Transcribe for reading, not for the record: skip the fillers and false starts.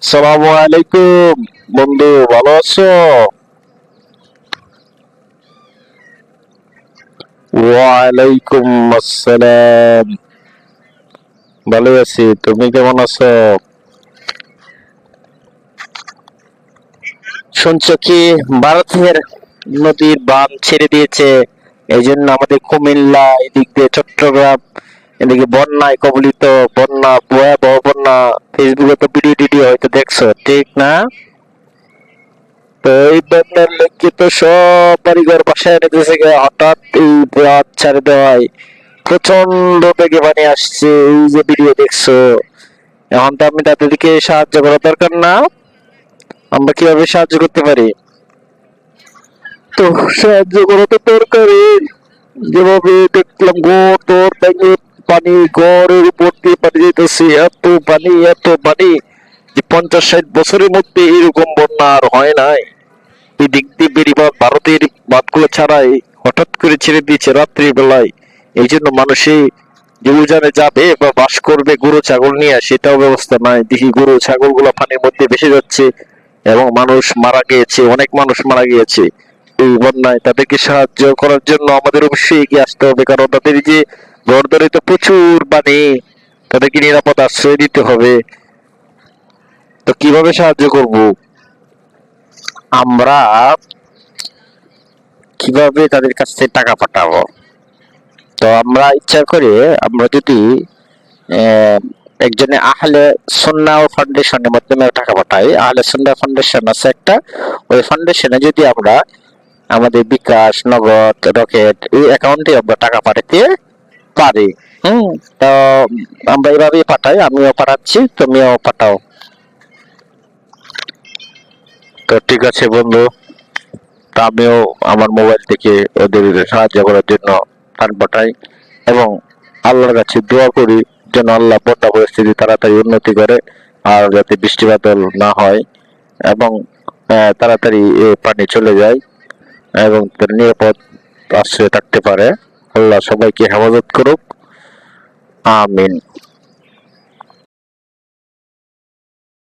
সালামু আলাইকুম বন্ধু, ভালো আছো? ওয়ালাইকুম আসসালাম। ভালো আছি, তুমি কেমন আছো? শুনছো কি, ভারতের নদীর বাঁধ ছেড়ে দিয়েছে। এই জন্য আমাদের কুমিল্লা, এদিক দিয়ে চট্টগ্রাম, এদিকে বন্যায় কবলিত। বন্যা, ভয়াবহ বন্যা। ফেসবুকে তো ভিডিও টিডিও হয়তো দেখছো, ঠিক না? তো এই বন্যার লোককে তো সব বাড়িঘর বাসায় এনে দিয়েছে গে। হঠাৎ এই রাত ছাড়ে দেওয়ায় প্রচন্ড বেগে পানি আসছে, এই যে ভিডিও দেখছো। এখন তো আমি তাদেরকে সাহায্য করা দরকার না? আমরা কিভাবে সাহায্য করতে পারি? তো সাহায্য করা তো দরকারই। যেভাবে দেখলাম ঘর দর ভেঙে পানি, ঘরের উপর দিয়ে পানি যেতেছে, এত পানি এত পানি যে 50-60 বছরের মধ্যে এরকম বন্যা আর হয় নাই। এই দিক দিয়ে বেড়িবাঁধ, ভারতের বাঁধগুলো ছাড়াই হঠাৎ করে ছেড়ে দিয়েছে রাত্রি বেলায়। এই জন্য মানুষে যে উজানে যাবে বা বাস করবে গরু ছাগল নিয়ে, সেটাও ব্যবস্থা নাই। দেখি গরু ছাগল গুলো পানির মধ্যে ভেসে যাচ্ছে এবং মানুষ মারা গিয়েছে, অনেক মানুষ মারা গিয়েছে এই বন্যায়। তাদেরকে সাহায্য করার জন্য আমাদের অবশ্যই এগিয়ে আসতে হবে, কারণ তাদের যে ঘর দরে তো প্রচুর পানি, তাদেরকে নিরাপদ আশ্রয় দিতে হবে। তো কিভাবে সাহায্য করব আমরা? কিভাবে তাদের কাছ থেকে টাকা পাঠাবো? তো আমরা ইচ্ছা করে, আমরা যদি আহ, একজনে আহলে সুন্নাহ ফাউন্ডেশনের মাধ্যমে টাকা পাঠাই। আহলে সুন্নাহ ফাউন্ডেশন আছে একটা, ওই ফাউন্ডেশনে যদি আমরা আমাদের বিকাশ, নগদ, রকেট এই অ্যাকাউন্টে আমরা টাকা পাঠাতে পারি। হুম। তো আমরা এভাবেই পাঠাই, আমিও পাঠাচ্ছি, তুমিও পাঠাও। তো ঠিক আছে বন্ধু, তা আমিও আমার মোবাইল থেকে ওদের সাহায্য করার জন্য ফান্ড পাঠাই এবং আল্লাহর কাছে দোয়া করি যেন আল্লাহ বন্যা পরিস্থিতি তাড়াতাড়ি উন্নতি করে, আর যাতে বৃষ্টি বাদল না হয় এবং তাড়াতাড়ি এ পানি চলে যায় এবং তারা নিরাপদ আশ্রয়ে থাকতে পারে। আল্লাহ সবাইকে হেফাজত করুক। আমিন।